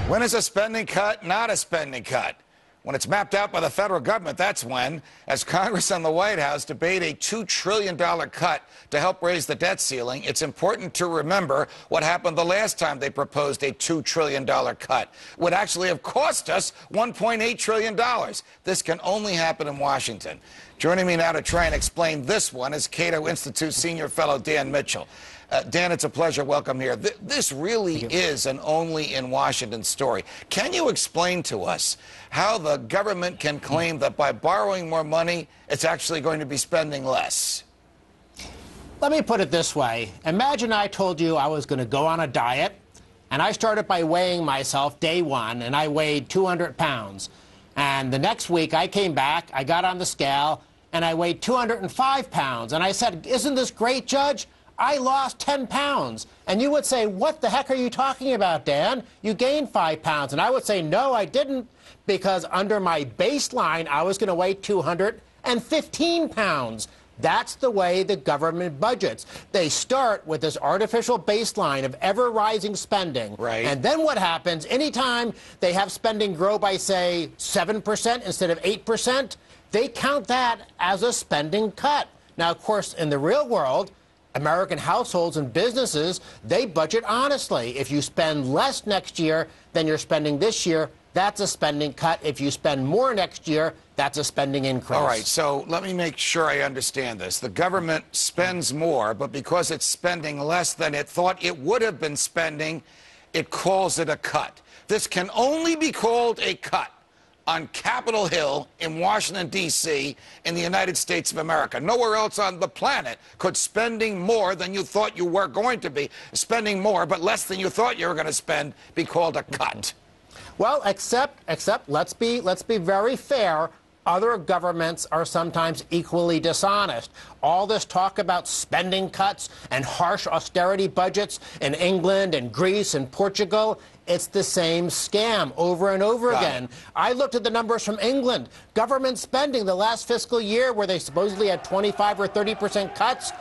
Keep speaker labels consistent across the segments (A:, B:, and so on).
A: When is a spending cut not a spending cut? When it's mapped out by the federal government, that's when. As Congress and the White House debate a $2 trillion cut to help raise the debt ceiling, it's important to remember what happened the last time they proposed a $2 trillion cut. It would actually have cost us $1.8 trillion. This can only happen in Washington. Joining me now to try and explain this one is Cato Institute Senior Fellow Dan Mitchell. Dan, it's a pleasure. Welcome here. This really is an only in Washington story. Can you explain to us how the government can claim that by borrowing more money, it's actually going to be spending less?
B: Let me put it this way. Imagine I told you I was going to go on a diet, and I started by weighing myself day one, and I weighed 200 pounds. And the next week, I came back, I got on the scale, and I weighed 205 pounds. And I said, "Isn't this great, Judge? I lost 10 pounds. And you would say, "What the heck are you talking about, Dan? You gained 5 pounds. And I would say, "No, I didn't, because under my baseline, I was going to weigh 215 pounds. That's the way the government budgets. They start with this artificial baseline of ever-rising spending.
A: Right.
B: And then what happens, anytime they have spending grow by, say, 7% instead of 8%, they count that as a spending cut. Now, of course, in the real world, American households and businesses, they budget honestly. If you spend less next year than you're spending this year, that's a spending cut. If you spend more next year, that's a spending increase.
A: All right, so let me make sure I understand this. The government spends more, but because it's spending less than it thought it would have been spending, it calls it a cut. This can only be called a cut on Capitol Hill in Washington, D.C., in the United States of America. Nowhere else on the planet could spending more than you thought you were going to be, spending more but less than you thought you were going to spend, be called a cut.
B: Well, except let's be very fair. Other governments are sometimes equally dishonest. All this talk about spending cuts and harsh austerity budgets in England and Greece and Portugal, it's the same scam over and over again. I looked at the numbers from England. Government spending the last fiscal year, where they supposedly had 25 or 30% cuts,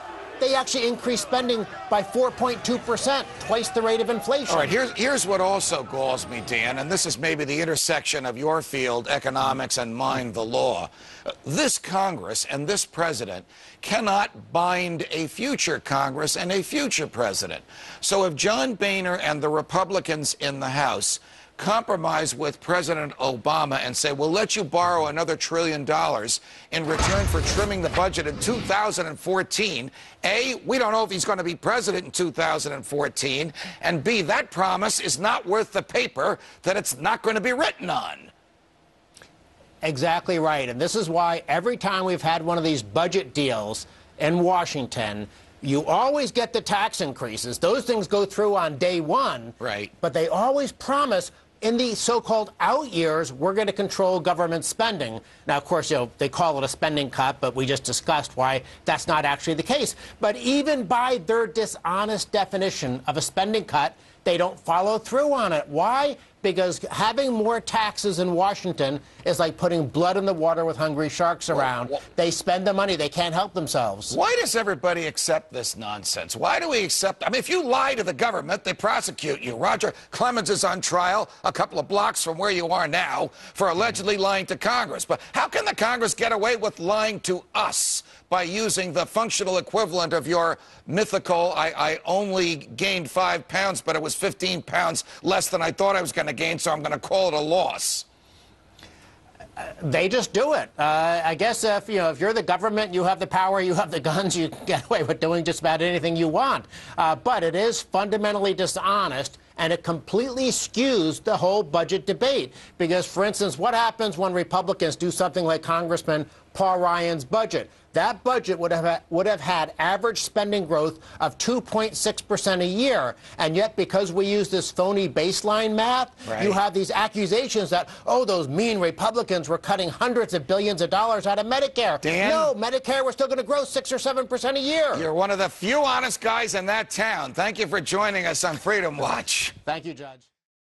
B: they actually increased spending by 4.2%, twice the rate of inflation.
A: All right, here's what also galls me, Dan, and this is maybe the intersection of your field, economics, and mine, the law. This Congress and this president cannot bind a future Congress and a future president. So if John Boehner and the Republicans in the House compromise with President Obama and say, "We'll let you borrow another $1 trillion in return for trimming the budget in 2014. A, we don't know if he's going to be president in 2014. And B, that promise is not worth the paper that it's not going to be written on."
B: Exactly right. And this is why every time we've had one of these budget deals in Washington, you always get the tax increases. Those things go through on day one.
A: Right.
B: But they always promise, in the so-called out years, we're going to control government spending. Now, of course, they call it a spending cut, but we just discussed why that's not actually the case. But even by their dishonest definition of a spending cut, they don't follow through on it. Why? Because having more taxes in Washington is like putting blood in the water with hungry sharks around. They spend the money. They can't help themselves.
A: Why does everybody accept this nonsense? Why do we accept? I mean, if you lie to the government, they prosecute you. Roger Clemens is on trial a couple of blocks from where you are now for allegedly lying to Congress. But how can the Congress get away with lying to us by using the functional equivalent of your mythical, I only gained 5 pounds, but it was 15 pounds less than I thought I was going to gain, so I'm going to call it a loss?
B: They just do it. I guess if you're the government, you have the power, you have the guns, you can get away with doing just about anything you want. But it is fundamentally dishonest, and it completely skews the whole budget debate. Because, for instance, what happens when Republicans do something like Congressman Paul Ryan's budget? That budget would have had average spending growth of 2.6% a year. And yet, because we use this phony baseline math, you have these accusations that, oh, those mean Republicans were cutting hundreds of billions of dollars out of Medicare.
A: Dan?
B: No, Medicare, we're still going to grow 6 or 7% a year.
A: You're one of the few honest guys in that town. Thank you for joining us on Freedom Watch.
B: Thank you, Judge.